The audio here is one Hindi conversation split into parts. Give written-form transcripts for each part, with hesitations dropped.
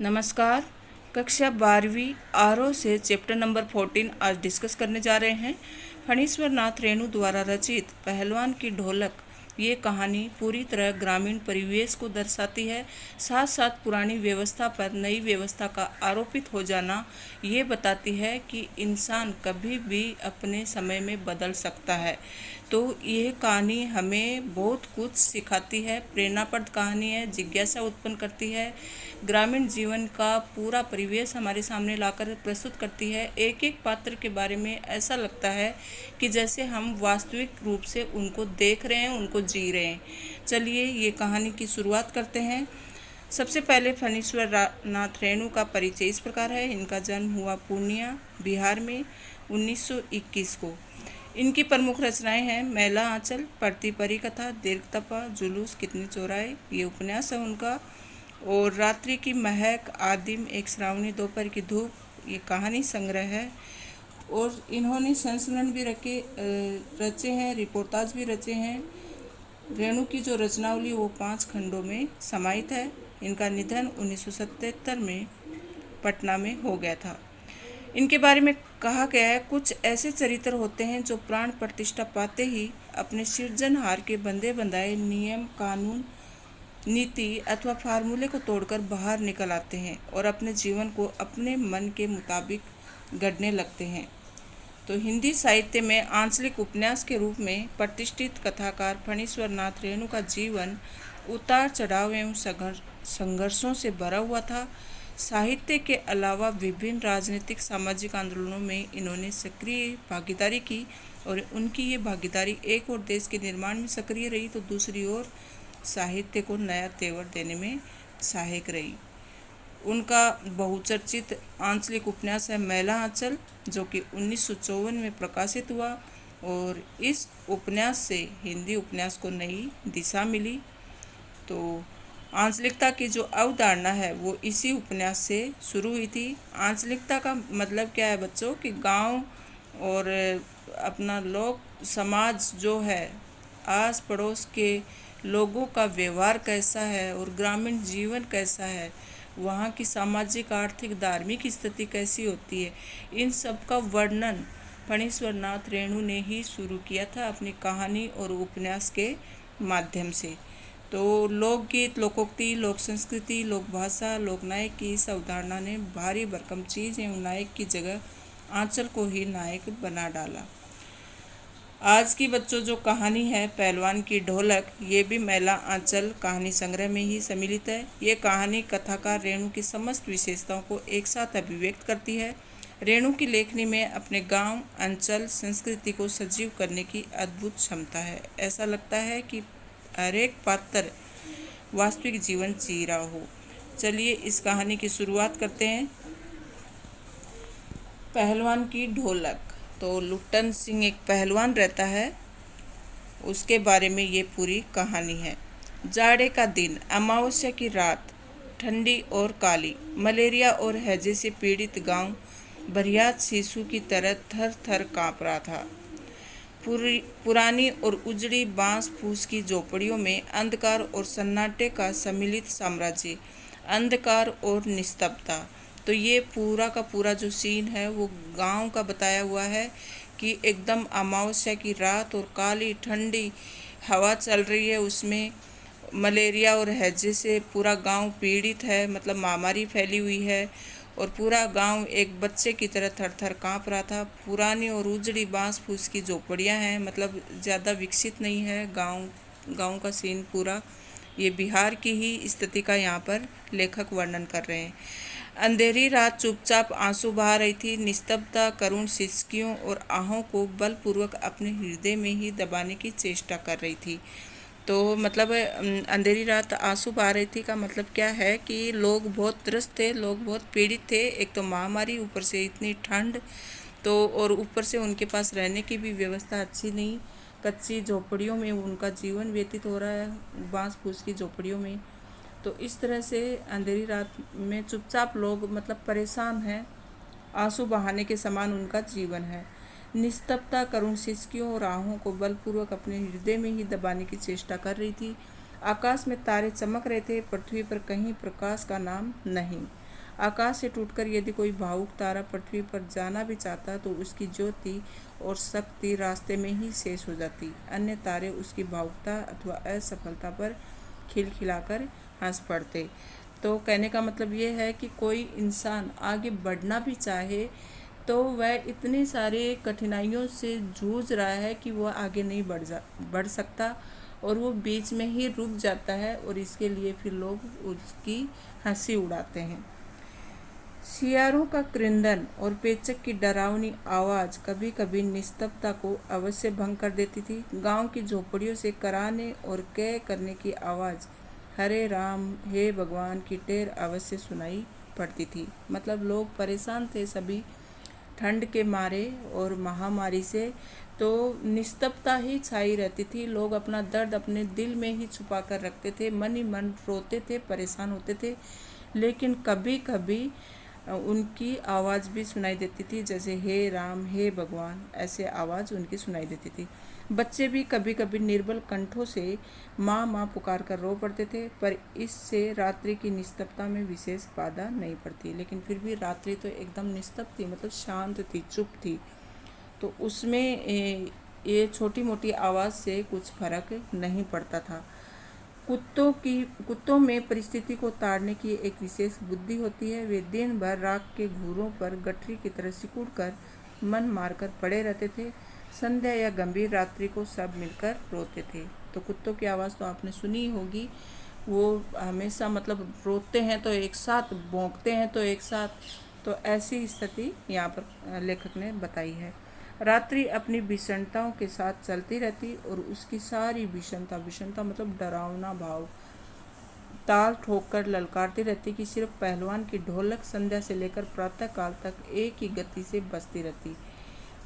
नमस्कार। कक्षा 12वीं आरओ से चैप्टर नंबर 14 आज डिस्कस करने जा रहे हैं। फणीश्वर नाथ रेणु द्वारा रचित पहलवान की ढोलक ये कहानी पूरी तरह ग्रामीण परिवेश को दर्शाती है। साथ साथ पुरानी व्यवस्था पर नई व्यवस्था का आरोपित हो जाना ये बताती है कि इंसान कभी भी अपने समय में बदल सकता है। तो यह कहानी हमें बहुत कुछ सिखाती है, प्रेरणाप्रद कहानी है, जिज्ञासा उत्पन्न करती है, ग्रामीण जीवन का पूरा परिवेश हमारे सामने लाकर प्रस्तुत करती है। एक एक पात्र के बारे में ऐसा लगता है कि जैसे हम वास्तविक रूप से उनको देख रहे हैं, उनको जी रहे हैं। चलिए ये कहानी की शुरुआत करते हैं। सबसे पहले फणीश्वर नाथ रेणु का परिचय इस प्रकार है। इनका जन्म हुआ पूर्णिया बिहार में 1921 को। इनकी प्रमुख रचनाएं हैं मैला आंचल, पढ़ती परी कथा, दीर्घतपा, जुलूस, कितनी चौराहे, ये उपन्यास है उनका, और रात्रि की महक, आदिम, एक श्रावणी दोपहर की धूप, ये कहानी संग्रह है। और इन्होंने संस्मरण भी रचे हैं, रिपोर्टाज भी रचे हैं। रेणु की जो रचनावली वो 5 खंडों में समाहित है। इनका निधन 1977 में पटना में हो गया था। इनके बारे में कहा गया है, कुछ ऐसे चरित्र होते हैं जो प्राण प्रतिष्ठा पाते ही अपने सृजनहार के बंधे बंधाए नियम, कानून, नीति अथवा फार्मूले को तोड़कर बाहर निकल आते हैं और अपने जीवन को अपने मन के मुताबिक गढ़ने लगते हैं। तो हिंदी साहित्य में आंचलिक उपन्यास के रूप में प्रतिष्ठित कथाकार फणीश्वर नाथ रेणु का जीवन उतार चढ़ाव एवं संघर्षों से भरा हुआ था। साहित्य के अलावा विभिन्न राजनीतिक सामाजिक आंदोलनों में इन्होंने सक्रिय भागीदारी की और उनकी ये भागीदारी एक और देश के निर्माण में सक्रिय रही तो दूसरी ओर साहित्य को नया तेवर देने में सहायक रही। उनका बहुचर्चित आंचलिक उपन्यास है मैला आंचल, जो कि 1954 में प्रकाशित हुआ और इस उपन्यास से हिंदी उपन्यास को नई दिशा मिली। तो आंचलिकता की जो अवधारणा है वो इसी उपन्यास से शुरू हुई थी। आंचलिकता का मतलब क्या है बच्चों, कि गांव और अपना लोक समाज जो है, आस पड़ोस के लोगों का व्यवहार कैसा है और ग्रामीण जीवन कैसा है, वहाँ की सामाजिक, आर्थिक, धार्मिक स्थिति कैसी होती है, इन सब का वर्णन फणीश्वर नाथ रेणु ने ही शुरू किया था अपनी कहानी और उपन्यास के माध्यम से। तो लोकगीत, लोकोक्ति, लोक संस्कृति, लोक भाषा, लोक नायक की इस अवधारणा ने भारी भरकम चीज एवं नायक की जगह आंचल को ही नायक बना डाला। आज की बच्चों जो कहानी है पहलवान की ढोलक, ये भी मैला आंचल कहानी संग्रह में ही सम्मिलित है। ये कहानी कथाकार रेणु की समस्त विशेषताओं को एक साथ अभिव्यक्त करती है। रेणु की लेखनी में अपने गांव, अंचल, संस्कृति को सजीव करने की अद्भुत क्षमता है। ऐसा लगता है कि हर एक पात्र वास्तविक जीवन जी रहा हो। चलिए इस कहानी की शुरुआत करते हैं। पहलवान की ढोलक। तो लुट्टन सिंह एक पहलवान रहता है, उसके बारे में ये पूरी कहानी है। जाड़े का दिन, अमावस्या की रात, ठंडी और काली, मलेरिया और हैजे से पीड़ित गांव बरियात शिशु की तरह थर थर काँप रहा था। पुरानी और उजड़ी बांस फूस की झोपड़ियों में अंधकार और सन्नाटे का सम्मिलित साम्राज्य, अंधकार और निस्तब्धता। तो ये पूरा का पूरा जो सीन है वो गांव का बताया हुआ है कि एकदम अमावस्या की रात और काली ठंडी हवा चल रही है, उसमें मलेरिया और हैजे से पूरा गांव पीड़ित है, मतलब महामारी फैली हुई है और पूरा गांव एक बच्चे की तरह थर थर काँप रहा था। पुरानी और उजड़ी बांस फूस की झोपड़ियाँ हैं, मतलब ज़्यादा विकसित नहीं है गांव का सीन पूरा। ये बिहार की ही स्थिति का यहाँ पर लेखक वर्णन कर रहे हैं। अंधेरी रात चुपचाप आंसू बहा रही थी। निस्तब्धता करुण सिसकियों और आहों को बलपूर्वक अपने हृदय में ही दबाने की चेष्टा कर रही थी। तो मतलब अंधेरी रात आंसू बहा रही थी का मतलब क्या है कि लोग बहुत त्रस्त थे, लोग बहुत पीड़ित थे। एक तो महामारी, ऊपर से इतनी ठंड, तो और ऊपर से उनके पास रहने की भी व्यवस्था अच्छी नहीं, कच्ची झोपड़ियों में उनका जीवन व्यतीत हो रहा है, बांस फूस की झोपड़ियों में। तो इस तरह से अंधेरी रात में चुपचाप लोग मतलब परेशान हैं, आंसू बहाने के समान उनका जीवन है। निस्तब्धता करुण सिसकियों और आहों को बलपूर्वक अपने हृदय में ही दबाने की चेष्टा कर रही थी। आकाश में तारे चमक रहे थे, पृथ्वी पर कहीं प्रकाश का नाम नहीं। आकाश से टूटकर यदि कोई भावुक तारा पृथ्वी पर जाना भी चाहता तो उसकी ज्योति और शक्ति रास्ते में ही शेष हो जाती। अन्य तारे उसकी भावुकता अथवा असफलता पर खिलखिलाकर हंस पड़ते। तो कहने का मतलब ये है कि कोई इंसान आगे बढ़ना भी चाहे तो वह इतनी सारी कठिनाइयों से जूझ रहा है कि वह आगे नहीं बढ़ सकता और वो बीच में ही रुक जाता है, और इसके लिए फिर लोग उसकी हंसी उड़ाते हैं। सियारों का क्रंदन और पेचक की डरावनी आवाज़ कभी कभी निस्तब्धता को अवश्य भंग कर देती थी। गांव की झोपड़ियों से कराने और कह करने की आवाज़ हरे राम हे भगवान की टेर अवश्य सुनाई पड़ती थी। मतलब लोग परेशान थे सभी ठंड के मारे और महामारी से, तो निस्तब्धता ही छाई रहती थी। लोग अपना दर्द अपने दिल में ही छुपा कर रखते थे, मन ही मन रोते थे, परेशान होते थे। लेकिन कभी कभी उनकी आवाज़ भी सुनाई देती थी, जैसे हे राम हे भगवान, ऐसे आवाज़ उनकी सुनाई देती थी। बच्चे भी कभी कभी निर्बल कंठों से माँ माँ पुकार कर रो पड़ते थे, पर इससे रात्रि की निस्तब्धता में विशेष बाधा नहीं पड़ती। लेकिन फिर भी रात्रि तो एकदम निस्तब्ध थी, मतलब शांत थी, चुप थी। तो उसमें ये छोटी मोटी आवाज़ से कुछ फर्क नहीं पड़ता था। कुत्तों में परिस्थिति को ताड़ने की एक विशेष बुद्धि होती है। वे दिन भर राख के घूरों पर गठरी की तरह सिकुड़ कर मन मारकर पड़े रहते थे। संध्या या गंभीर रात्रि को सब मिलकर रोते थे। तो कुत्तों की आवाज़ तो आपने सुनी होगी, वो हमेशा मतलब रोते हैं तो एक साथ, भौंकते हैं तो एक साथ। तो ऐसी स्थिति यहाँ पर लेखक ने बताई है। रात्रि अपनी विषमताओं के साथ चलती रहती और उसकी सारी विषमता मतलब डरावना भाव ताल ठोक कर ललकारती रहती कि सिर्फ पहलवान की ढोलक संध्या से लेकर प्रातः काल तक एक ही गति से बजती रहती।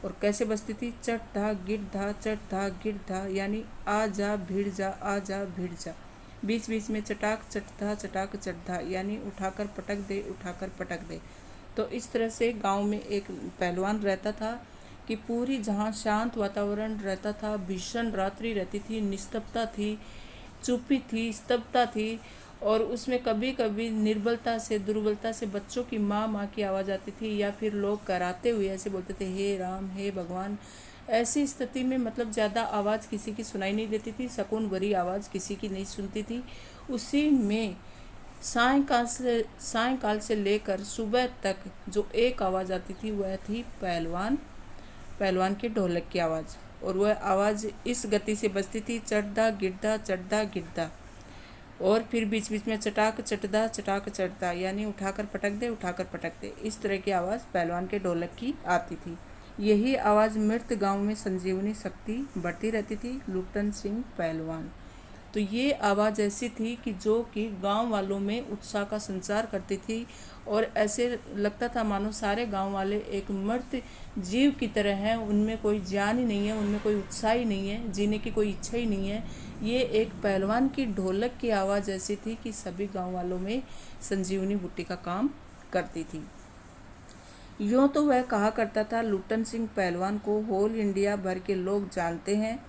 और कैसे बजती थी? चट धा गिट धा, चट धा गिट धा, यानी आ जा भिड़ जा, आ जा भिड़ जा। बीच बीच में चटाक चटधा, चटाक चटधा, यानी उठाकर पटक दे, उठाकर पटक दे। तो इस तरह से गांव में एक पहलवान रहता था कि पूरी जहाँ शांत वातावरण रहता था, भीषण रात्रि रहती थी, निस्तब्धता थी, चुप्पी थी, स्तब्धता थी, और उसमें कभी कभी निर्बलता से, दुर्बलता से बच्चों की माँ माँ की आवाज़ आती थी, या फिर लोग कराते हुए ऐसे बोलते थे हे राम हे भगवान। ऐसी स्थिति में मतलब ज़्यादा आवाज़ किसी की सुनाई नहीं देती थी, सकून भरी आवाज़ किसी की नहीं सुनती थी। उसी में सायंकाल से लेकर सुबह तक जो एक आवाज़ आती थी वह थी पहलवान की ढोलक की आवाज़। और वह आवाज़ इस गति से बजती थी, चटदा गिरदा, चटदा गिरदा, और फिर बीच बीच में चटाक चटदा, चटाक चटदा, यानी उठाकर पटक दे, उठाकर पटक दे। इस तरह की आवाज़ पहलवान के ढोलक की आती थी। यही आवाज़ मृत गांव में संजीवनी शक्ति बढ़ती रहती थी। लुटन सिंह पहलवान। तो ये आवाज़ ऐसी थी कि जो कि गांव वालों में उत्साह का संचार करती थी, और ऐसे लगता था मानो सारे गांव वाले एक मृत जीव की तरह हैं, उनमें कोई जान ही नहीं है, उनमें कोई उत्साह ही नहीं है, जीने की कोई इच्छा ही नहीं है। ये एक पहलवान की ढोलक की आवाज़ ऐसी थी कि सभी गांव वालों में संजीवनी बूटी का काम करती थी। यूँ तो वह कहा करता था, लुटन सिंह पहलवान को होल इंडिया भर के लोग जानते हैं।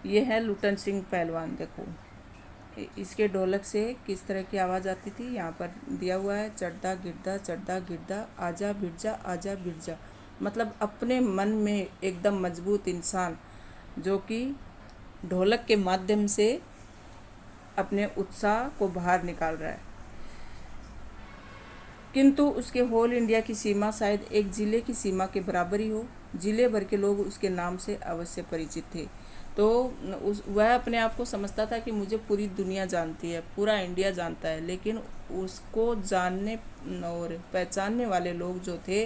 ये है लुटन सिंह पहलवान। देखो इसके ढोलक से किस तरह की आवाज़ आती थी, यहाँ पर दिया हुआ है, चढ़दा गिरदा, चढ़दा गिरदा, आजा बिरजा, आजा बिरजा। मतलब अपने मन में एकदम मजबूत इंसान जो कि ढोलक के माध्यम से अपने उत्साह को बाहर निकाल रहा है, किंतु उसके होल इंडिया की सीमा शायद एक ज़िले की सीमा के बराबर ही हो। ज़िले भर के लोग उसके नाम से अवश्य परिचित थे। तो वह अपने आप को समझता था कि मुझे पूरी दुनिया जानती है, पूरा इंडिया जानता है, लेकिन उसको जानने और पहचानने वाले लोग जो थे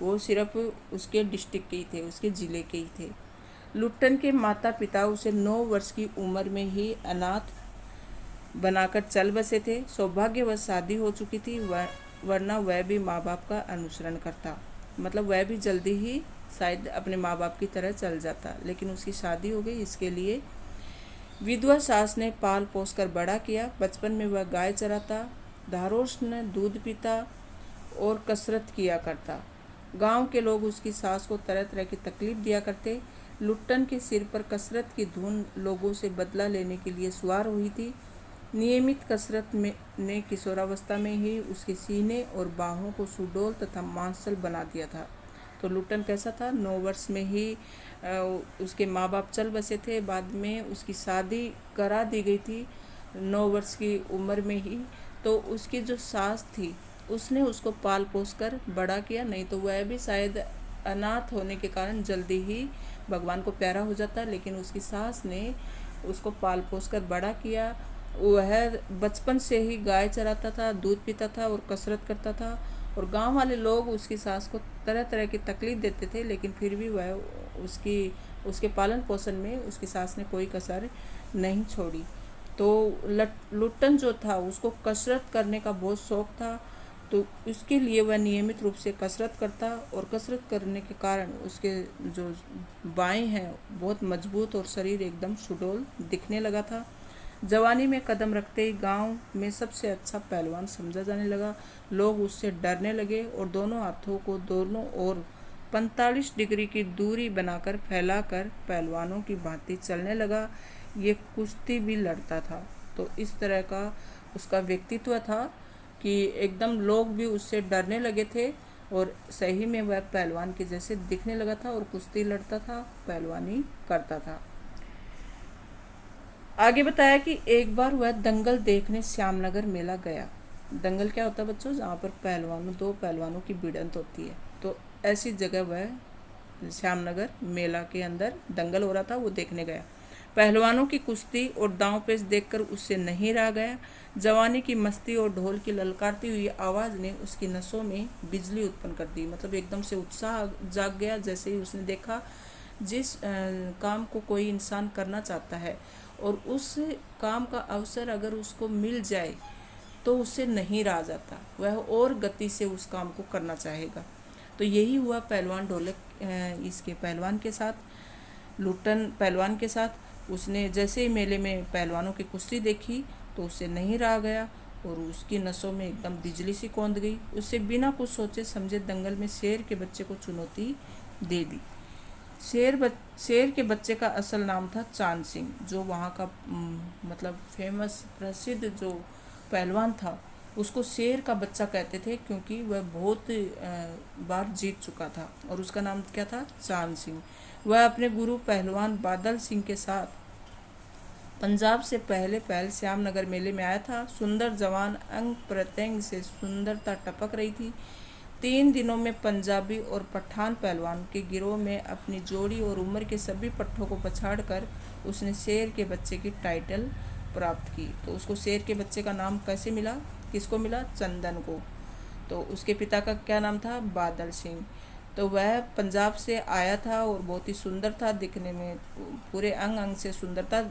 वो सिर्फ उसके डिस्ट्रिक्ट के ही थे, उसके ज़िले के ही थे। लुट्टन के माता पिता उसे 9 वर्ष की उम्र में ही अनाथ बनाकर चल बसे थे। सौभाग्यवश शादी हो चुकी थी, वरना वह भी माँ बाप का अनुसरण करता, मतलब वह भी जल्दी ही शायद अपने माँ बाप की तरह चल जाता, लेकिन उसकी शादी हो गई। इसके लिए विधवा सास ने पाल पोस कर बड़ा किया। बचपन में वह गाय चराता, धारोष्ण दूध पीता और कसरत किया करता। गांव के लोग उसकी सास को तरह तरह की तकलीफ दिया करते। लुट्टन के सिर पर कसरत की धुन लोगों से बदला लेने के लिए सवार हुई थी। नियमित कसरत में ने किशोरावस्था में ही उसके सीने और बाहों को सुडौल तथा मांसल बना दिया था। तो लुट्टन कैसा था, 9 वर्ष में ही उसके माँ बाप चल बसे थे। बाद में उसकी शादी करा दी गई थी 9 वर्ष की उम्र में ही। तो उसकी जो सास थी उसने उसको पाल पोस कर बड़ा किया, नहीं तो वह भी शायद अनाथ होने के कारण जल्दी ही भगवान को प्यारा हो जाता। लेकिन उसकी सास ने उसको पाल पोस कर बड़ा किया। वह बचपन से ही गाय चराता था, दूध पीता था और कसरत करता था। और गांव वाले लोग उसकी सास को तरह तरह की तकलीफ देते थे, लेकिन फिर भी वह उसके पालन पोषण में उसकी सास ने कोई कसर नहीं छोड़ी। तो लुट्टन जो था उसको कसरत करने का बहुत शौक था। तो उसके लिए वह नियमित रूप से कसरत करता और कसरत करने के कारण उसके जो बाएं हैं बहुत मजबूत और शरीर एकदम सुडौल दिखने लगा था। जवानी में कदम रखते ही गांव में सबसे अच्छा पहलवान समझा जाने लगा। लोग उससे डरने लगे और दोनों हाथों को दोनों ओर 45 डिग्री की दूरी बनाकर फैलाकर पहलवानों की भांति चलने लगा। ये कुश्ती भी लड़ता था। तो इस तरह का उसका व्यक्तित्व था कि एकदम लोग भी उससे डरने लगे थे और सही में वह पहलवान के जैसे दिखने लगा था और कुश्ती लड़ता था, पहलवानी करता था। आगे बताया कि एक बार वह दंगल देखने श्यामनगर मेला गया। दंगल क्या होता है बच्चों, जहाँ पर दो पहलवानों की भिड़ंत होती है। तो ऐसी जगह वह श्यामनगर मेला के अंदर दंगल हो रहा था, वो देखने गया। पहलवानों की कुश्ती और दांव पेच देखकर उससे नहीं रह गया। जवानी की मस्ती और ढोल की ललकारती हुई आवाज़ ने उसकी नसों में बिजली उत्पन्न कर दी। मतलब एकदम से उत्साह जाग गया जैसे ही उसने देखा। जिस काम को कोई इंसान करना चाहता है और उस काम का अवसर अगर उसको मिल जाए तो उससे नहीं रहा जाता, वह और गति से उस काम को करना चाहेगा। तो यही हुआ पहलवान ढोलक इसके पहलवान के साथ, लुट्टन पहलवान के साथ। उसने जैसे ही मेले में पहलवानों की कुश्ती देखी तो उससे नहीं रहा गया और उसकी नसों में एकदम बिजली सी कौंध गई। उससे बिना कुछ सोचे समझे दंगल में शेर के बच्चे को चुनौती दे दी। शेर के बच्चे का असल नाम था चांद सिंह, जो वहाँ का मतलब फेमस प्रसिद्ध जो पहलवान था। उसको शेर का बच्चा कहते थे क्योंकि वह बहुत बार जीत चुका था और उसका नाम क्या था, चांद सिंह। वह अपने गुरु पहलवान बादल सिंह के साथ पंजाब से पहल श्यामनगर मेले में आया था। सुंदर जवान, अंग प्रत्यंग से सुंदरता टपक रही थी। 3 दिनों में पंजाबी और पठान पहलवान के गिरोह में अपनी जोड़ी और उम्र के सभी पट्टों को पछाड़कर उसने शेर के बच्चे की टाइटल प्राप्त की। तो उसको शेर के बच्चे का नाम कैसे मिला, किसको मिला, चंदन को। तो उसके पिता का क्या नाम था, बादल सिंह। तो वह पंजाब से आया था और बहुत ही सुंदर था दिखने में, पूरे अंग अंग से सुंदरता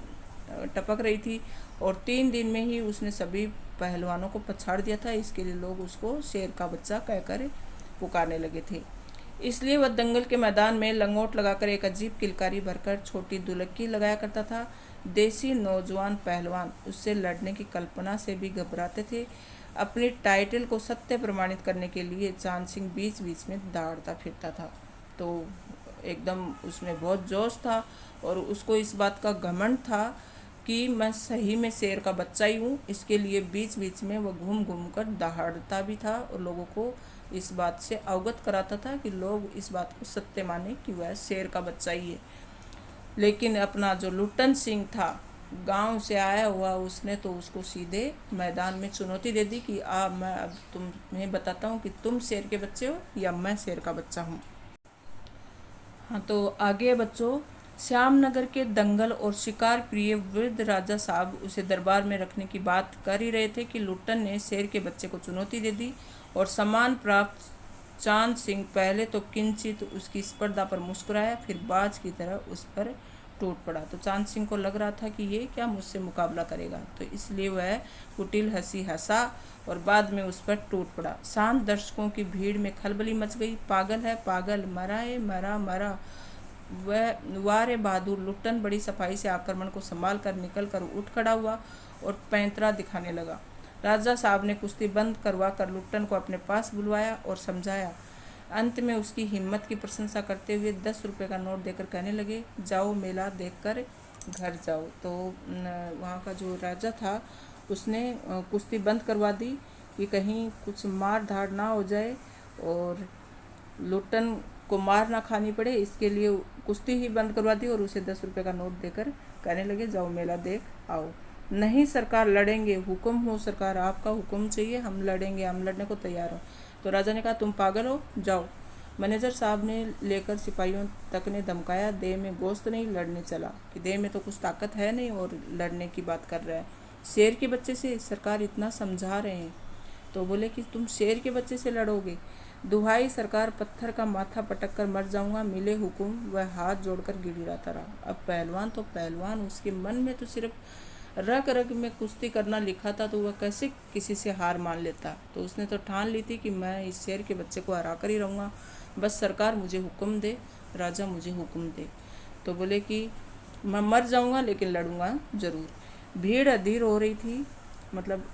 टपक रही थी। और 3 दिन में ही उसने सभी पहलवानों को पछाड़ दिया था। इसके लिए लोग उसको शेर का बच्चा कहकर पुकारने लगे थे। इसलिए वह दंगल के मैदान में लंगोट लगाकर एक अजीब किलकारी भरकर छोटी दुलक्की लगाया करता था। देसी नौजवान पहलवान उससे लड़ने की कल्पना से भी घबराते थे। अपनी टाइटल को सत्य प्रमाणित करने के लिए चांद सिंह बीच बीच में दौड़ता फिरता था। तो एकदम उसमें बहुत जोश था और उसको इस बात का घमंड था कि मैं सही में शेर का बच्चा ही हूँ। इसके लिए बीच बीच में वह घूम घूम कर दहाड़ता भी था और लोगों को इस बात से अवगत कराता था कि लोग इस बात को सत्य माने कि वह शेर का बच्चा ही है। लेकिन अपना जो लुट्टन सिंह था गांव से आया हुआ, उसने तो उसको सीधे मैदान में चुनौती दे दी कि मैं अब तुम्हें बताता हूँ कि तुम शेर के बच्चे हो या मैं शेर का बच्चा हूँ। हाँ, तो आगे बच्चों, श्यामनगर के दंगल और शिकार प्रिय वृद्ध राजा साहब उसे दरबार में रखने की बात कर ही रहे थे कि लुट्टन ने शेर के बच्चे को चुनौती दे दी और सम्मान प्राप्त चांद सिंह पहले तो किंचित उसकी स्पर्धा पर मुस्कुराया, फिर बाज की तरह उस पर टूट पड़ा। तो चांद सिंह को लग रहा था कि ये क्या मुझसे मुकाबला करेगा, तो इसलिए वह कुटिल हंसी हंसा और बाद में उस पर टूट पड़ा। शांत दर्शकों की भीड़ में खलबली मच गई। पागल है पागल, मरा है मरा मरा। वह वारे बहादुर लुट्टन बड़ी सफाई से आक्रमण को संभाल कर निकल कर उठ खड़ा हुआ और पैंतरा दिखाने लगा। राजा साहब ने कुश्ती बंद करवा कर लुट्टन को अपने पास बुलवाया और समझाया। अंत में उसकी हिम्मत की प्रशंसा करते हुए 10 रुपये का नोट देकर कहने लगे, जाओ मेला देखकर घर जाओ। तो वहाँ का जो राजा था उसने कुश्ती बंद करवा दी कि कहीं कुछ मार धाड़ ना हो जाए और लुट्टन को मार ना खानी पड़े, इसके लिए कुश्ती ही बंद करवा दी और उसे 10 रुपये का नोट देकर कहने लगे जाओ मेला देख आओ। नहीं सरकार लड़ेंगे, हुक्म हो सरकार, आपका हुक्म चाहिए, हम लड़ेंगे, हम लड़ने को तैयार हो। तो राजा ने कहा तुम पागल हो, जाओ। मैनेजर साहब ने लेकर सिपाहियों तक ने धमकाया, देह में गोश्त नहीं, लड़ने चला, कि देह में तो कुछ ताकत है नहीं और लड़ने की बात कर रहा है। शेर के बच्चे से सरकार इतना समझा रहे हैं। तो बोले कि तुम शेर के बच्चे से लड़ोगे? दुहाई सरकार, पत्थर का माथा पटक कर मर जाऊंगा, मिले हुकुम। वह हाथ जोड़कर गिड़गिड़ाता रहा। अब पहलवान तो पहलवान, उसके मन में तो सिर्फ रग रग में कुश्ती करना लिखा था, तो वह कैसे किसी से हार मान लेता। तो उसने तो ठान ली थी कि मैं इस शेर के बच्चे को हरा कर ही रहूँगा, बस सरकार मुझे हुक्म दे, राजा मुझे हुक्म दे। तो बोले कि मैं मर जाऊँगा लेकिन लड़ूंगा ज़रूर। भीड़ अधीर हो रही थी, मतलब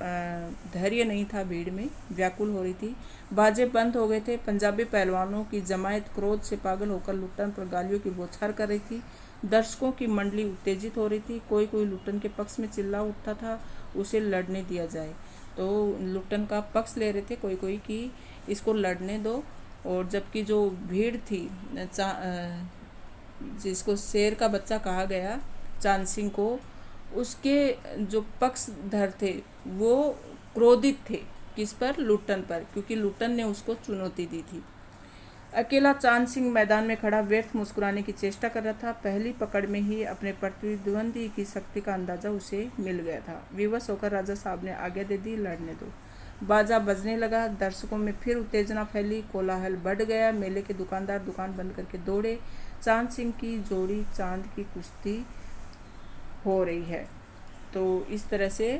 धैर्य नहीं था, भीड़ में व्याकुल हो रही थी। बाजे बंद हो गए थे। पंजाबी पहलवानों की जमायत क्रोध से पागल होकर लुट्टन पर गालियों की बौछार कर रही थी। दर्शकों की मंडली उत्तेजित हो रही थी। कोई कोई लुट्टन के पक्ष में चिल्ला उठता था, उसे लड़ने दिया जाए। तो लुट्टन का पक्ष ले रहे थे कोई कोई कि इसको लड़ने दो। और जबकि जो भीड़ थी, जिसको शेर का बच्चा कहा गया, चांद सिंह को, उसके जो पक्षधर थे वो क्रोधित थे। किस पर? लुट्टन पर, क्योंकि लुट्टन ने उसको चुनौती दी थी। अकेला चांद सिंह मैदान में खड़ा व्यर्थ मुस्कुराने की चेष्टा कर रहा था। पहली पकड़ में ही अपने प्रतिद्वंदी की शक्ति का अंदाजा उसे मिल गया था। विवश होकर राजा साहब ने आज्ञा दे दी, लड़ने दो। बाजा बजने लगा। दर्शकों में फिर उत्तेजना फैली, कोलाहल बढ़ गया। मेले के दुकानदार दुकान बंद करके दौड़े। चांद सिंह की जोड़ी चांद की कुश्ती हो रही है। तो इस तरह से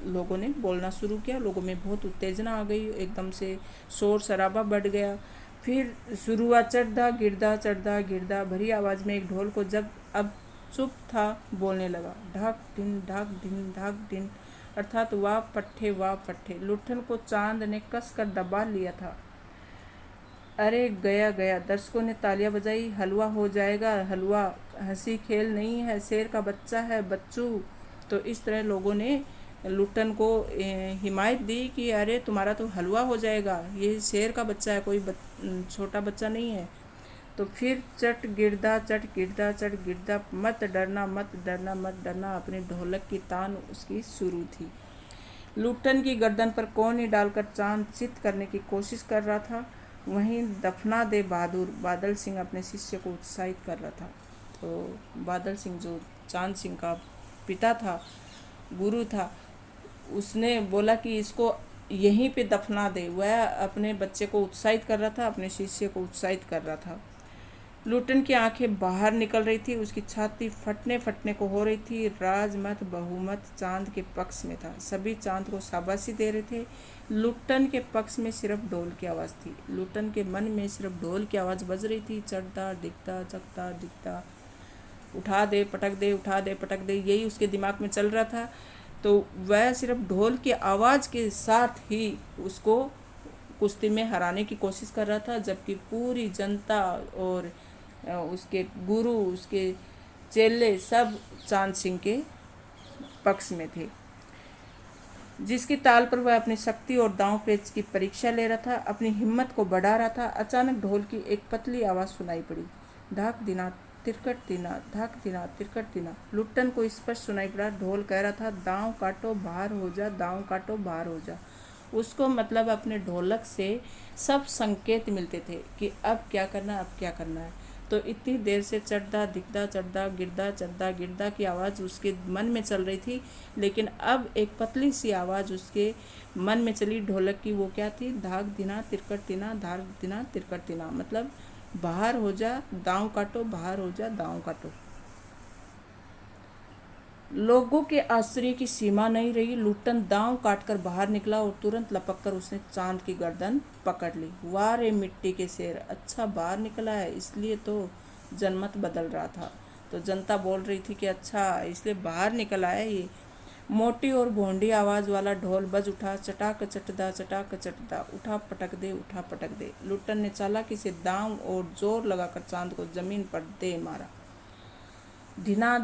लोगों ने बोलना शुरू किया। लोगों में बहुत उत्तेजना आ गई, एकदम से शोर शराबा बढ़ गया। फिर शुरू हुआ चढ़दा गिरदा चढ़दा गिरदा। भरी आवाज़ में एक ढोल को जब अब चुप था बोलने लगा, ढाक ढिन ढाक ढिन ढाक ढिन, अर्थात वाह पट्टे वाह पट्टे। लुट्ठन को चांद ने कस कर दबा लिया था। अरे गया गया। दर्शकों ने तालियां बजाई। हलवा हो जाएगा, हलवा, हंसी खेल नहीं है, शेर का बच्चा है बच्चू। तो इस तरह लोगों ने लुट्टन को हिमायत दी कि अरे तुम्हारा तो हलवा हो जाएगा, ये शेर का बच्चा है, कोई छोटा बच्चा नहीं है। तो फिर चट गिरदा चट गिरदा चट गिरदा, मत डरना मत डरना मत डरना, अपनी ढोलक की तान उसकी शुरू थी। लुट्टन की गर्दन पर कोहनी डालकर चांद चित करने की कोशिश कर रहा था। वहीं दफना दे बहादुर बादल सिंह अपने शिष्य को उत्साहित कर रहा था। तो बादल सिंह जो चांद सिंह का पिता था, गुरु था, उसने बोला कि इसको यहीं पे दफना दे। वह अपने बच्चे को उत्साहित कर रहा था, अपने शिष्य को उत्साहित कर रहा था। लुट्टन की आंखें बाहर निकल रही थी, उसकी छाती फटने फटने को हो रही थी। राजमत बहुमत चांद के पक्ष में था। सभी चांद को शाबाशी दे रहे थे। लुट्टन के पक्ष में सिर्फ ढोल की आवाज़ थी। लुट्टन के मन में सिर्फ ढोल की आवाज़ बज रही थी, चढ़ता दिखता चकता दिखता, उठा दे पटक दे उठा दे पटक दे, यही उसके दिमाग में चल रहा था। तो वह सिर्फ ढोल की आवाज़ के साथ ही उसको कुश्ती में हराने की कोशिश कर रहा था, जबकि पूरी जनता और उसके गुरु, उसके चेले सब चांद सिंह के पक्ष में थे। जिसकी ताल पर वह अपनी शक्ति और दांव पेच की परीक्षा ले रहा था, अपनी हिम्मत को बढ़ा रहा था। अचानक ढोल की एक पतली आवाज़ सुनाई पड़ी, ढाक दिना तिरकट दिना ढाक दिना तिरकट दिना। लुट्टन को स्पष्ट सुनाई पड़ा, ढोल कह रहा था, दांव काटो बाहर हो जा, दांव काटो बाहर हो जा। उसको मतलब अपने ढोलक से सब संकेत मिलते थे कि अब क्या करना, अब क्या करना है। तो इतनी देर से चढ़दा दिखदा चढ़दा गिरदा चढ़दा गिरदा की आवाज़ उसके मन में चल रही थी, लेकिन अब एक पतली सी आवाज़ उसके मन में चली ढोलक की। वो क्या थी? धाक दिना तिरकट दिना धाक दिना तिरकट दिना, मतलब बाहर हो जा दांव काटो, बाहर हो जा दांव काटो। लोगों के आश्चर्य की सीमा नहीं रही। लुट्टन दांव काटकर बाहर निकला और तुरंत लपककर उसने चांद की गर्दन पकड़ ली। वाह रे मिट्टी के शेर, अच्छा बाहर निकला है, इसलिए तो जनमत बदल रहा था। तो जनता बोल रही थी कि अच्छा इसलिए बाहर निकल आया ये। मोटी और भोंडी आवाज़ वाला ढोल बज उठा, चटाक चटदा उठा पटक दे उठा पटक दे। लुट्टन ने चालाकी से दांव और जोर लगाकर चांद को जमीन पर दे मारा। ढिना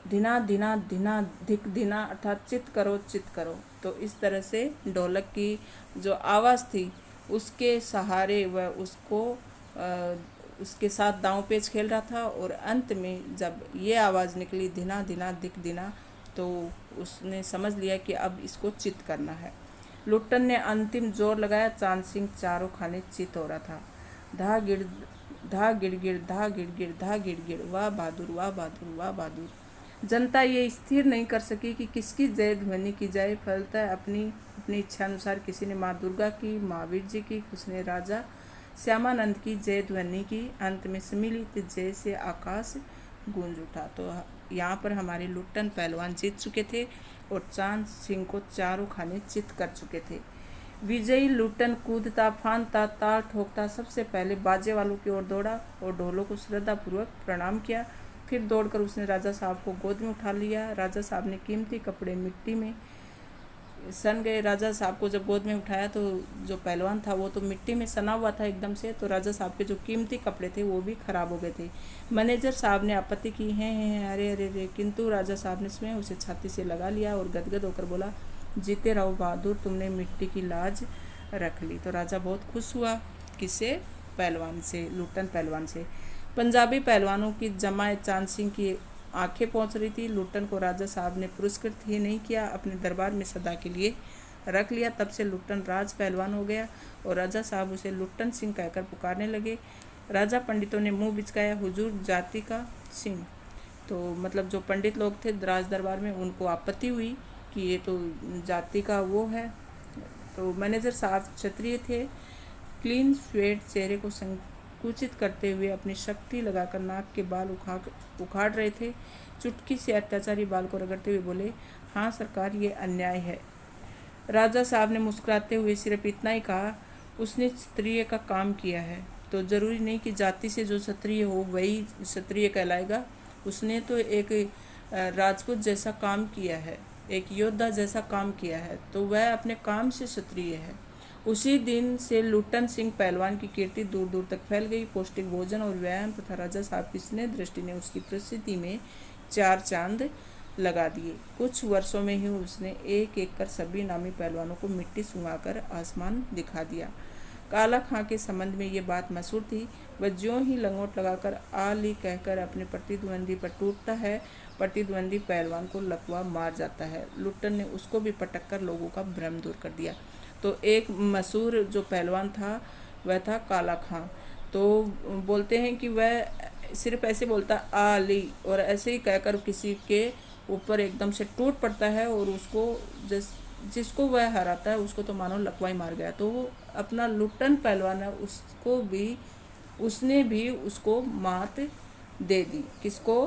धिना धिना धिना धिक धिना, अर्थात चित करो चित करो। तो इस तरह से ढोलक की जो आवाज़ थी उसके सहारे वह उसको उसके साथ दांव पेच खेल रहा था, और अंत में जब ये आवाज़ निकली धिना धिना धिक धिना, तो उसने समझ लिया कि अब इसको चित करना है। लुट्टन ने अंतिम जोर लगाया। चांद सिंह चारों खाने चित हो रहा था। धा गिड़ धा गिड़गिड़ धा गिड़गिड़ धा गिड़गिड़, वाह बहादुर वाह बहादुर वाह बहादुर। जनता ये स्थिर नहीं कर सकी कि किसकी जय ध्वनि की जाए। फलतः अपनी अपनी इच्छा अनुसार किसी ने माँ दुर्गा की, महावीर जी की, कुछ ने राजा श्यामानंद की जय ध्वनि की। अंत में सम्मिलित जय से आकाश गूंज उठा। तो यहाँ पर हमारे लुट्टन पहलवान जीत चुके थे और चांद सिंह को चारों खाने चित कर चुके थे। विजयी लुट्टन कूदता फांदता ताल ठोकता सबसे पहले बाजे वालों की ओर दौड़ा और ढोलों को श्रद्धापूर्वक प्रणाम किया। फिर दौड़कर उसने राजा साहब को गोद में उठा लिया। राजा साहब ने कीमती कपड़े मिट्टी में सन गए। राजा साहब को जब गोद में उठाया तो जो पहलवान था वो तो मिट्टी में सना हुआ था एकदम से, तो राजा साहब के जो कीमती कपड़े थे वो भी खराब हो गए थे। मैनेजर साहब ने आपत्ति की, हैं अरे अरे अरे, किंतु राजा साहब ने स्वयं उसे छाती से लगा लिया और गदगद होकर बोला, जीते रहो बहादुर, तुमने मिट्टी की लाज रख ली। तो राजा बहुत खुश हुआ। किससे? पहलवान से, लुट्टन पहलवान से। पंजाबी पहलवानों की जमात चांद सिंह की आंखें पहुंच रही थी। लुट्टन को राजा साहब ने पुरस्कृत ही नहीं किया, अपने दरबार में सदा के लिए रख लिया। तब से लुट्टन राज पहलवान हो गया और राजा साहब उसे लुट्टन सिंह कहकर पुकारने लगे। राजा पंडितों ने मुंह बिचकाया, हुजूर जाति का सिंह। तो मतलब जो पंडित लोग थे राज दरबार में, उनको आपत्ति हुई कि ये तो जाति का वो है। तो मैनेजर साहब क्षत्रिय थे। क्लीन स्वेट चेहरे को संकुचित करते हुए अपनी शक्ति लगाकर नाक के बाल उखाड़ रहे थे। चुटकी से अत्याचारी बाल को रगड़ते हुए बोले, हाँ सरकार, ये अन्याय है। राजा साहब ने मुस्कुराते हुए सिर्फ इतना ही कहा, उसने क्षत्रिय का काम किया है, तो जरूरी नहीं कि जाति से जो क्षत्रिय हो वही क्षत्रिय कहलाएगा। उसने तो एक राजपूत जैसा काम किया है, एक योद्धा जैसा काम किया है, तो वह अपने काम से क्षत्रिय है। उसी दिन से लुट्टन सिंह पहलवान की कीर्ति दूर दूर तक फैल गई। पौष्टिक भोजन और व्यायाम तथा राजा साहब की स्नेह दृष्टि ने उसकी प्रसिद्धि में चार चांद लगा दिए। कुछ वर्षों में ही उसने एक एक कर सभी नामी पहलवानों को मिट्टी सुंघाकर आसमान दिखा दिया। काला खां के संबंध में ये बात मशहूर थी। वह ज्यों ही लंगोट लगाकर आली कहकर अपने प्रतिद्वंदी पर टूटता है, प्रतिद्वंदी पहलवान को लकवा मार जाता है। लुट्टन ने उसको भी पटक कर लोगों का भ्रम दूर कर दिया। तो एक मशहूर जो पहलवान था वह था काला खां। तो बोलते हैं कि वह सिर्फ ऐसे बोलता आली और ऐसे ही कहकर किसी के ऊपर एकदम से टूट पड़ता है और उसको जिसको वह हराता है उसको तो मानो लकवा ही मार गया। तो वो अपना लुट्टन पहलवान है, उसको भी उसने भी उसको मात दे दी। किसको?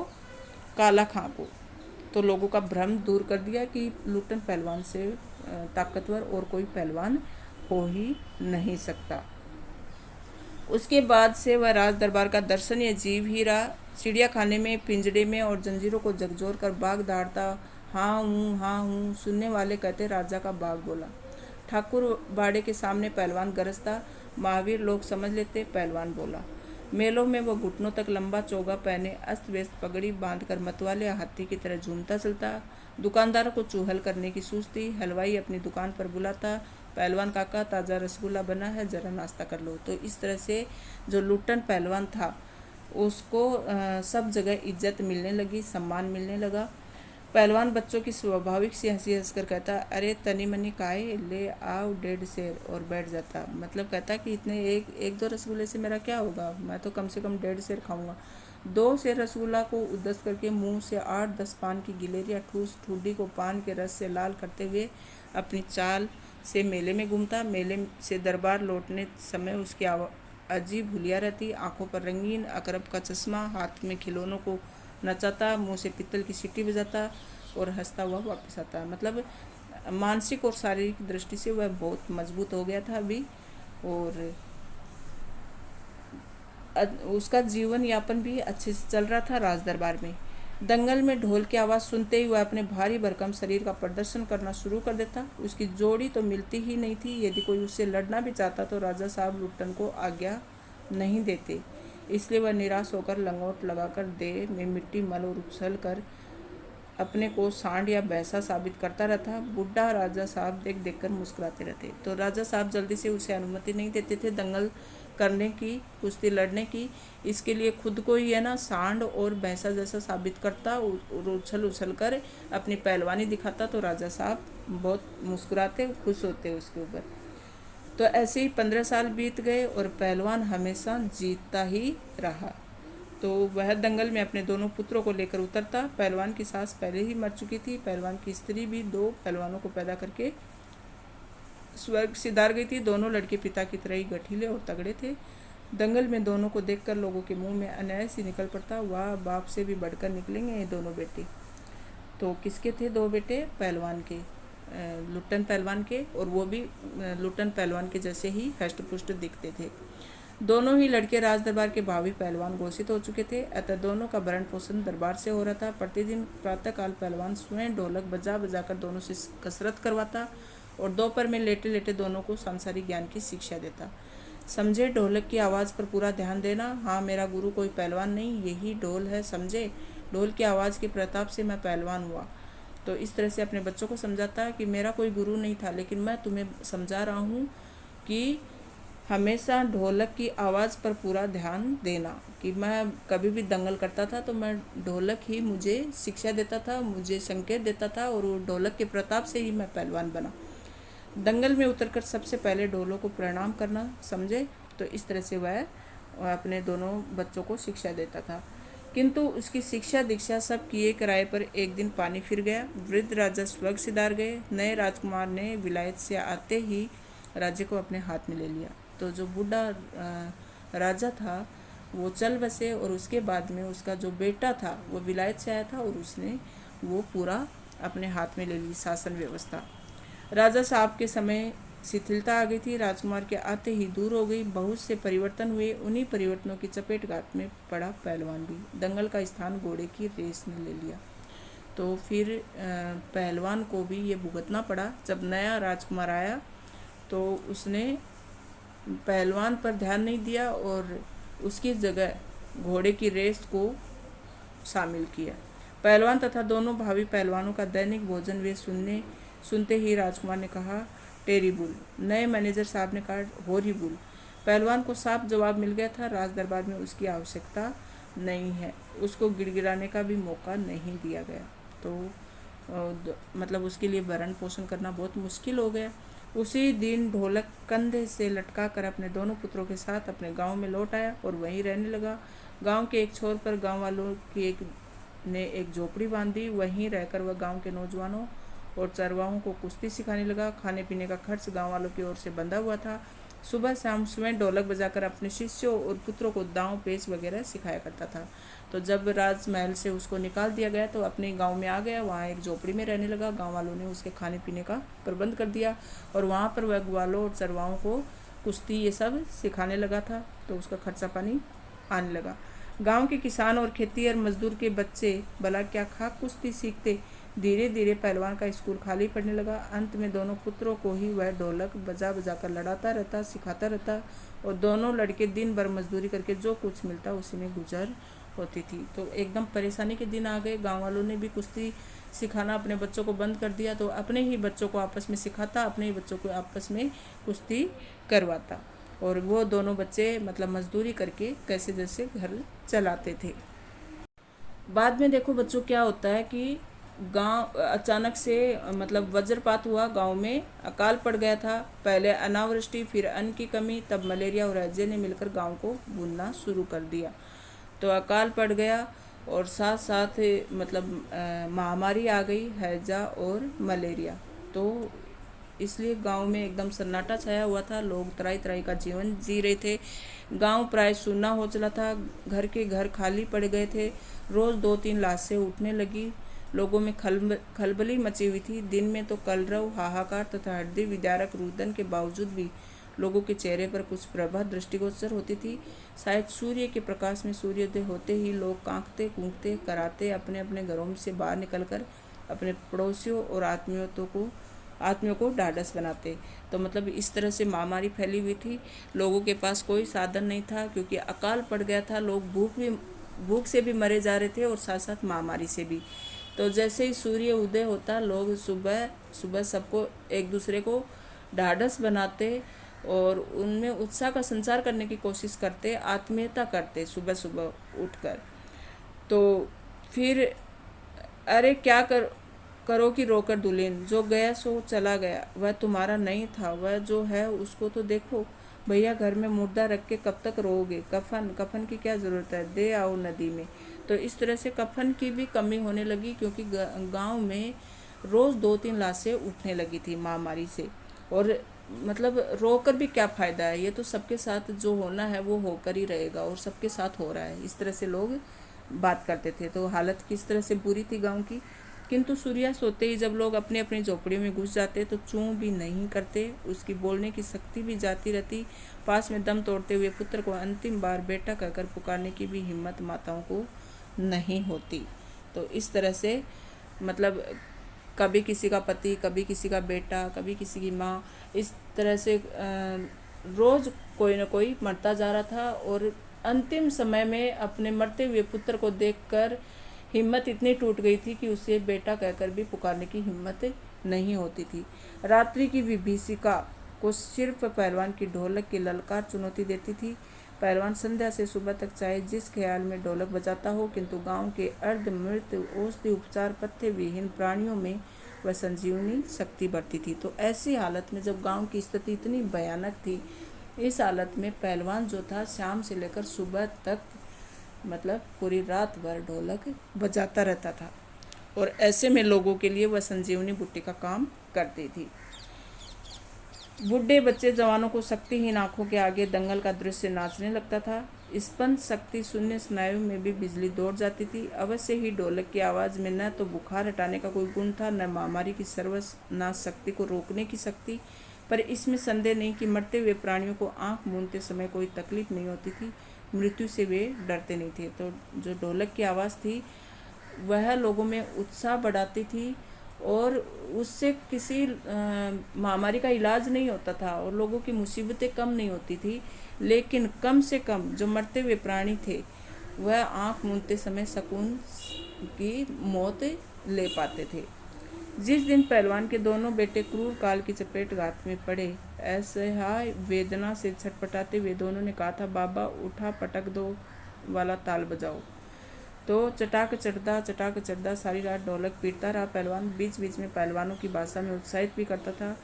काला खां को। तो लोगों का भ्रम दूर कर दिया कि लुट्टन पहलवान से ताकतवर और कोई पहलवान हो ही नहीं सकता। उसके बाद से वह राज दरबार का दर्शनीय जीव ही रहा। चिड़िया खाने में, पिंजड़े में और जंजीरों को झकझोर कर बाघ दौड़ता, हाँ हूँ सुनने वाले कहते राजा का बाघ बोला। ठाकुर बाड़े के सामने पहलवान गरजता, महावीर लोग समझ लेते पहलवान बोला। मेलों में वो घुटनों तक लंबा चोगा पहने अस्त व्यस्त पगड़ी बांधकर मतवाले हाथी की तरह झूमता चलता। दुकानदारों को चूहल करने की सूझती। हलवाई अपनी दुकान पर बुलाता, पहलवान काका ताज़ा रसगुल्ला बना है, ज़रा नाश्ता कर लो। तो इस तरह से जो लुट्टन पहलवान था उसको सब जगह इज्जत मिलने लगी, सम्मान मिलने लगा। पहलवान बच्चों की स्वाभाविक सी हंसी हंसकर कहता, अरे तनी मनी काहे, ले आओ 1.5 सेर, और बैठ जाता। मतलब कहता कि इतने एक दो रसगुल्ले से मेरा क्या होगा, मैं तो कम से कम 1.5 सेर खाऊंगा। 2 सेर रसगुल्ला को उद्दस करके मुंह से 8-10 पान की गिलेरियाँ ठूस ठुड्डी को पान के रस से लाल करते हुए अपनी चाल से मेले में घूमता। मेले से दरबार लौटने समय उसकी अजीब भुलिया रहती। आंखों पर रंगीन अकरब का चश्मा, हाथ में खिलौनों को नचाता, मुंह से पित्तल की सीटी बजाता और हंसता हुआ वापस आता। मतलब मानसिक और शारीरिक दृष्टि से वह बहुत मजबूत हो गया था अभी, और उसका जीवन यापन भी अच्छे से चल रहा था राज दरबार में। दंगल में ढोल की आवाज़ सुनते ही वह अपने भारी भरकम शरीर का प्रदर्शन करना शुरू कर देता। उसकी जोड़ी तो मिलती ही नहीं थी। यदि कोई उससे लड़ना भी चाहता तो राजा साहब लुट्टन को आज्ञा नहीं देते। इसलिए वह निराश होकर लंगोट लगाकर देह में मिट्टी मल और उछल कर अपने को सांड या भैंसा साबित करता रहता। बूढ़ा राजा साहब देख देख कर मुस्कुराते रहते। तो राजा साहब जल्दी से उसे अनुमति नहीं देते थे दंगल करने की, कुश्ती लड़ने की। इसके लिए खुद को ही है ना सांड और भैंसा जैसा साबित करता और उछल उछल कर अपनी पहलवानी दिखाता। तो राजा साहब बहुत मुस्कुराते, खुश होते उसके ऊपर। तो ऐसे ही 15 साल बीत गए और पहलवान हमेशा जीतता ही रहा। तो वह दंगल में अपने दोनों पुत्रों को लेकर उतरता। पहलवान की सास पहले ही मर चुकी थी। पहलवान की स्त्री भी 2 पहलवानों को पैदा करके स्वर्ग सिधार गई थी। दोनों लड़के पिता की तरह ही गठीले और तगड़े थे। दंगल में दोनों को देखकर लोगों के मुंह में अनायास ही निकल पड़ता, वाह, बाप से भी बढ़कर निकलेंगे ये दोनों बेटे। तो किसके थे 2 बेटे? पहलवान के, लुट्टन पहलवान के, और वो भी लुट्टन पहलवान के जैसे ही हष्ट पुष्ट दिखते थे। दोनों ही लड़के राज दरबार के भावी पहलवान घोषित हो चुके थे, अतः दोनों का भरण पोषण दरबार से हो रहा था। प्रतिदिन प्रातःकाल पहलवान स्वयं ढोलक बजा बजा कर दोनों से कसरत करवाता और दोपहर में लेटे लेटे दोनों को सांसारिक ज्ञान की शिक्षा देता। समझे, ढोलक की आवाज़ पर पूरा ध्यान देना। हाँ, मेरा गुरु कोई पहलवान नहीं, यही ढोल है, समझे। ढोल की आवाज़ के प्रताप से मैं पहलवान हुआ। तो इस तरह से अपने बच्चों को समझाता है कि मेरा कोई गुरु नहीं था, लेकिन मैं तुम्हें समझा रहा हूँ कि हमेशा ढोलक की आवाज़ पर पूरा ध्यान देना। कि मैं कभी भी दंगल करता था तो मैं ढोलक ही मुझे शिक्षा देता था, मुझे संकेत देता था, और वो ढोलक के प्रताप से ही मैं पहलवान बना। दंगल में उतरकर सबसे पहले ढोलों को प्रणाम करना, समझे। तो इस तरह से वह अपने दोनों बच्चों को शिक्षा देता था। किंतु उसकी शिक्षा दीक्षा सब किए कराए पर एक दिन पानी फिर गया। वृद्ध राजा स्वर्ग सिधार गए। नए राजकुमार ने विलायत से आते ही राज्य को अपने हाथ में ले लिया। तो जो बूढ़ा राजा था वो चल बसे, और उसके बाद में उसका जो बेटा था वो विलायत से आया था और उसने वो पूरा अपने हाथ में ले ली शासन व्यवस्था। राजा साहब के समय शिथिलता आ गई थी। राजकुमार के आते ही दूर हो गई। बहुत से परिवर्तन हुए। उन्हीं परिवर्तनों की चपेटघात में पड़ा पहलवान भी। दंगल का स्थान घोड़े की रेस ने ले लिया। तो फिर पहलवान को भी ये भुगतना पड़ा। जब नया राजकुमार आया तो उसने पहलवान पर ध्यान नहीं दिया और उसकी जगह घोड़े की रेस को शामिल किया। पहलवान तथा दोनों भावी पहलवानों का दैनिक भोजन वे सुनते ही राजकुमार ने कहा, टेरिबुल। नए मैनेजर साहब ने कहा, हॉरिबुल। पहलवान को साफ जवाब मिल गया था, राज दरबार में उसकी आवश्यकता नहीं है। उसको गिड़गिड़ाने का भी मौका नहीं दिया गया। तो मतलब उसके लिए भरण पोषण करना बहुत मुश्किल हो गया। उसी दिन ढोलक कंधे से लटका कर अपने दोनों पुत्रों के साथ अपने गांव में लौट आया और वहीं रहने लगा। गांव के एक छोर पर गांव वालों की ने एक झोपड़ी बांधी। वहीं रहकर वह गांव के नौजवानों और चरवाहों को कुश्ती सिखाने लगा। खाने पीने का खर्च गांव वालों की ओर से बंधा हुआ था। सुबह शाम स्वयं ढोलक बजाकर अपने शिष्यों और पुत्रों को दांव पेच वगैरह सिखाया करता था। तो जब राजमहल से उसको निकाल दिया गया तो अपने गांव में आ गया। वहाँ एक झोपड़ी में रहने लगा। गांव वालों ने उसके खाने पीने का प्रबंध कर दिया और वहाँ पर वह ग्वालों और चरवाहों को कुश्ती ये सब सिखाने लगा था। तो उसका खर्चा पानी आने लगा। गांव के किसान और खेतीहर मजदूर के बच्चे भला क्या खाक कुश्ती सीखते। धीरे धीरे पहलवान का स्कूल खाली पड़ने लगा। अंत में दोनों पुत्रों को ही वह ढोलक बजा बजा कर लड़ाता रहता, सिखाता रहता, और दोनों लड़के दिन भर मजदूरी करके जो कुछ मिलता उसी में गुजर होती थी। तो एकदम परेशानी के दिन आ गए। गांव वालों ने भी कुश्ती सिखाना अपने बच्चों को बंद कर दिया। तो अपने ही बच्चों को आपस में सिखाता, अपने ही बच्चों को आपस में कुश्ती करवाता, और वो दोनों बच्चे मतलब मजदूरी करके कैसे जैसे घर चलाते थे। बाद में देखो बच्चों क्या होता है कि गांव अचानक से मतलब वज्रपात हुआ। गांव में अकाल पड़ गया था। पहले अनावृष्टि, फिर अन्न की कमी, तब मलेरिया और हैजे ने मिलकर गांव को भूनना शुरू कर दिया। तो अकाल पड़ गया और साथ साथ मतलब महामारी आ गई, हैजा और मलेरिया। तो इसलिए गांव में एकदम सन्नाटा छाया हुआ था। लोग तराई तराई का जीवन जी रहे थे। गांव प्राय सूना हो चला था। घर के घर खाली पड़ गए थे। रोज़ 2-3 लाशें उठने लगी। लोगों में खलबली मची हुई थी। दिन में तो कलरव, हाहाकार तथा हृदय विदारक रुदन के बावजूद भी लोगों के चेहरे पर कुछ प्रभा दृष्टिगोचर होती थी। शायद सूर्य के प्रकाश में सूर्योदय होते ही लोग कांकते कूकते कराते अपने अपने घरों से बाहर निकलकर अपने पड़ोसियों और आत्मियों को ढाढ़स बनाते। तो मतलब इस तरह से महामारी फैली हुई थी। लोगों के पास कोई साधन नहीं था क्योंकि अकाल पड़ गया था। लोग भूख से भी मरे जा रहे थे और साथ साथ महामारी से भी। तो जैसे ही सूर्य उदय होता, लोग सुबह सुबह सबको एक दूसरे को ढाढ़स बनाते और उनमें उत्साह का संचार करने की कोशिश करते, आत्मीयता करते सुबह सुबह उठकर। तो फिर अरे क्या करो कि रोकर दुल्हन, जो गया सो चला गया, वह तुम्हारा नहीं था, वह जो है उसको तो देखो। भैया घर में मुर्दा रख के कब तक रोओगे, कफन कफन की क्या ज़रूरत है, दे आओ नदी में। तो इस तरह से कफन की भी कमी होने लगी, क्योंकि गांव में रोज़ 2-3 लाशें उठने लगी थी महामारी से। और मतलब रोकर भी क्या फ़ायदा है, ये तो सबके साथ जो होना है वो होकर ही रहेगा, और सबके साथ हो रहा है, इस तरह से लोग बात करते थे। तो हालत किस तरह से बुरी थी गांव की। किंतु सूर्यास्त होते ही जब लोग अपनी अपनी झोपड़ियों में घुस जाते तो चूं भी नहीं करते, उसकी बोलने की शक्ति भी जाती रहती। पास में दम तोड़ते हुए पुत्र को अंतिम बार बेटा कहकर पुकारने की भी हिम्मत माताओं को नहीं होती। तो इस तरह से मतलब कभी किसी का पति, कभी किसी का बेटा, कभी किसी की माँ, इस तरह से रोज़ कोई ना कोई मरता जा रहा था। और अंतिम समय में अपने मरते हुए पुत्र को देखकर हिम्मत इतनी टूट गई थी कि उसे बेटा कहकर भी पुकारने की हिम्मत नहीं होती थी। रात्रि की विभीषिका को सिर्फ पहलवान की ढोलक की ललकार चुनौती देती थी। पहलवान संध्या से सुबह तक चाहे जिस ख्याल में ढोलक बजाता हो, किंतु गांव के अर्धमृत औषधि उपचार पथ्य विहीन प्राणियों में वह संजीवनी शक्ति बढ़ती थी। तो ऐसी हालत में जब गांव की स्थिति इतनी भयानक थी, इस हालत में पहलवान जो था शाम से लेकर सुबह तक मतलब पूरी रात भर ढोलक बजाता रहता था, और ऐसे में लोगों के लिए वह संजीवनी बुट्टी का काम करती थी। बूढ़े बच्चे जवानों को शक्तिहीन आंखों के आगे दंगल का दृश्य नाचने लगता था। स्पंद शक्ति शून्य स्नायु में भी बिजली दौड़ जाती थी। अवश्य ही ढोलक की आवाज़ में न तो बुखार हटाने का कोई गुण था, न महामारी की सर्वनाश शक्ति को रोकने की शक्ति। पर इसमें संदेह नहीं कि मरते हुए प्राणियों को आंख मूंदते समय कोई तकलीफ नहीं होती थी, मृत्यु से वे डरते नहीं थे। तो जो ढोलक की आवाज़ थी वह लोगों में उत्साह बढ़ाती थी, और उससे किसी महामारी का इलाज नहीं होता था और लोगों की मुसीबतें कम नहीं होती थी, लेकिन कम से कम जो मरते हुए प्राणी थे वह आंख मूंदते समय सुकून की मौत ले पाते थे। जिस दिन पहलवान के दोनों बेटे क्रूर काल की चपेट घात में पड़े, असहाय वेदना से छटपटाते हुए दोनों ने कहा था, बाबा उठा पटक दो वाला ताल बजाओ। तो चटाक चढ़दा सारी रात ढोलक पीटता रहा पहलवान। बीच बीच में पहलवानों की भाषा में उत्साहित भी करता था,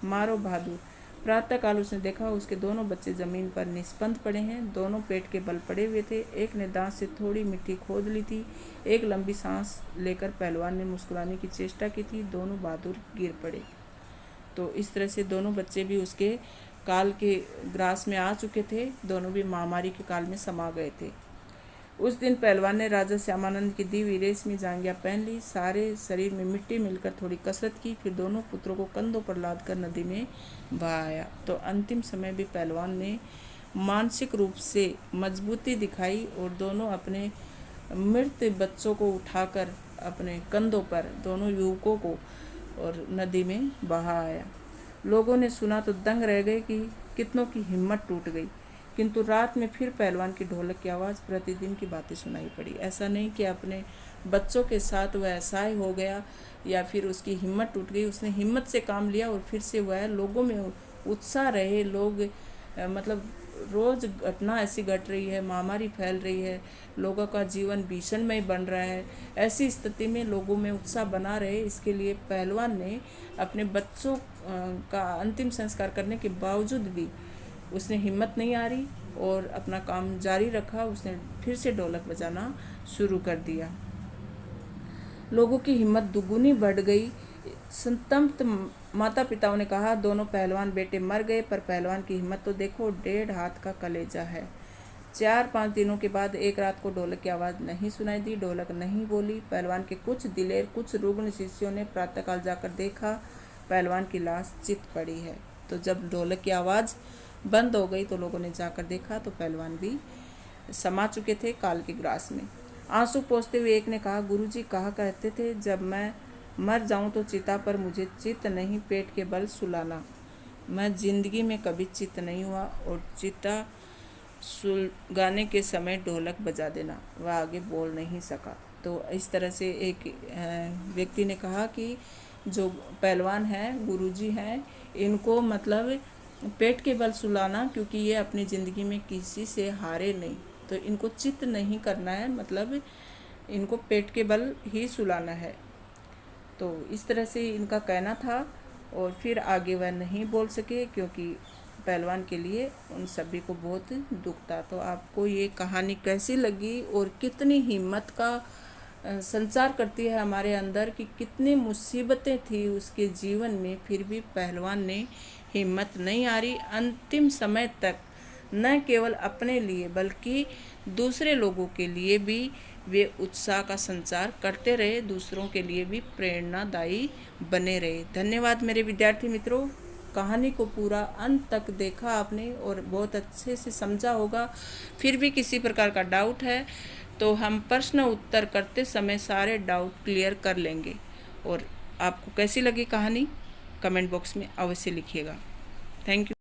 मारो बहादुर। प्रातःकाल उसने देखा उसके दोनों बच्चे जमीन पर निष्पंद पड़े हैं, दोनों पेट के बल पड़े हुए थे। एक ने दांत से थोड़ी मिट्टी खोद ली थी। एक लंबी सांस लेकर पहलवान ने मुस्कुराने की चेष्टा की थी। दोनों बहादुर गिर पड़े। तो इस तरह से दोनों बच्चे भी उसके काल के ग्रास में आ चुके थे, दोनों भी महामारी के काल में समा गए थे। उस दिन पहलवान ने राजा श्यामानंद की दी हुई रेशमी जांघिया पहन ली, सारे शरीर में मिट्टी मिलकर थोड़ी कसरत की, फिर दोनों पुत्रों को कंधों पर लाद कर नदी में बहाया। तो अंतिम समय भी पहलवान ने मानसिक रूप से मजबूती दिखाई और दोनों अपने मृत बच्चों को उठाकर अपने कंधों पर दोनों युवकों को और नदी में बहाया। लोगों ने सुना तो दंग रह गए कि कितनों की हिम्मत टूट गई। किंतु रात में फिर पहलवान की ढोलक की आवाज़ प्रतिदिन की बातें सुनाई पड़ी। ऐसा नहीं कि अपने बच्चों के साथ वह असहाय हो गया या फिर उसकी हिम्मत टूट गई, उसने हिम्मत से काम लिया और फिर से वह लोगों में उत्साह रहे। लोग मतलब रोज़ घटना ऐसी घट रही है, महामारी फैल रही है, लोगों का जीवन भीषणमय बन रहा है, ऐसी स्थिति में लोगों में उत्साह बना रहे, इसके लिए पहलवान ने अपने बच्चों का अंतिम संस्कार करने के बावजूद भी उसने हिम्मत नहीं हारी और अपना काम जारी रखा। उसने फिर से ढोलक बजाना शुरू कर दिया। लोगों की हिम्मत दुगुनी बढ़ गई। संतप्त माता पिताओं ने कहा, दोनों पहलवान बेटे मर गए, पर पहलवान की हिम्मत तो देखो, 1.5 हाथ का कलेजा है। 4-5 दिनों के बाद एक रात को ढोलक की आवाज़ नहीं सुनाई दी, ढोलक नहीं बोली। पहलवान के कुछ दिलेर, कुछ रुग्ण शिष्यों ने प्रातःकाल जाकर देखा, पहलवान की लाश चित पड़ी है। तो जब ढोलक की आवाज़ बंद हो गई तो लोगों ने जाकर देखा तो पहलवान भी समा चुके थे काल के ग्रास में। आंसू पोंछते हुए एक ने कहा, गुरुजी कहा करते थे, जब मैं मर जाऊं तो चिता पर मुझे चित नहीं पेट के बल सुलाना। मैं जिंदगी में कभी चित नहीं हुआ और चिता सुलगाने के समय ढोलक बजा देना। वह आगे बोल नहीं सका। तो तो इस तरह से एक व्यक्ति ने कहा कि जो पहलवान हैं, गुरुजी हैं, इनको मतलब पेट के बल सुलाना, क्योंकि ये अपनी ज़िंदगी में किसी से हारे नहीं, तो इनको चित नहीं करना है, मतलब इनको पेट के बल ही सुलाना है। तो इस तरह से इनका कहना था और फिर आगे वह नहीं बोल सके, क्योंकि पहलवान के लिए उन सभी को बहुत दुख था। तो आपको ये कहानी कैसी लगी और कितनी हिम्मत का संचार करती है हमारे अंदर कि कितनी मुसीबतें थी उसके जीवन में, फिर भी पहलवान ने हिम्मत नहीं हारी। अंतिम समय तक न केवल अपने लिए बल्कि दूसरे लोगों के लिए भी वे उत्साह का संचार करते रहे, दूसरों के लिए भी प्रेरणादायी बने रहे। धन्यवाद मेरे विद्यार्थी मित्रों, कहानी को पूरा अंत तक देखा आपने और बहुत अच्छे से समझा होगा। फिर भी किसी प्रकार का डाउट है तो हम प्रश्न उत्तर करते समय सारे डाउट क्लियर कर लेंगे। और आपको कैसी लगी कहानी कमेंट बॉक्स में अवश्य लिखिएगा। Thank you.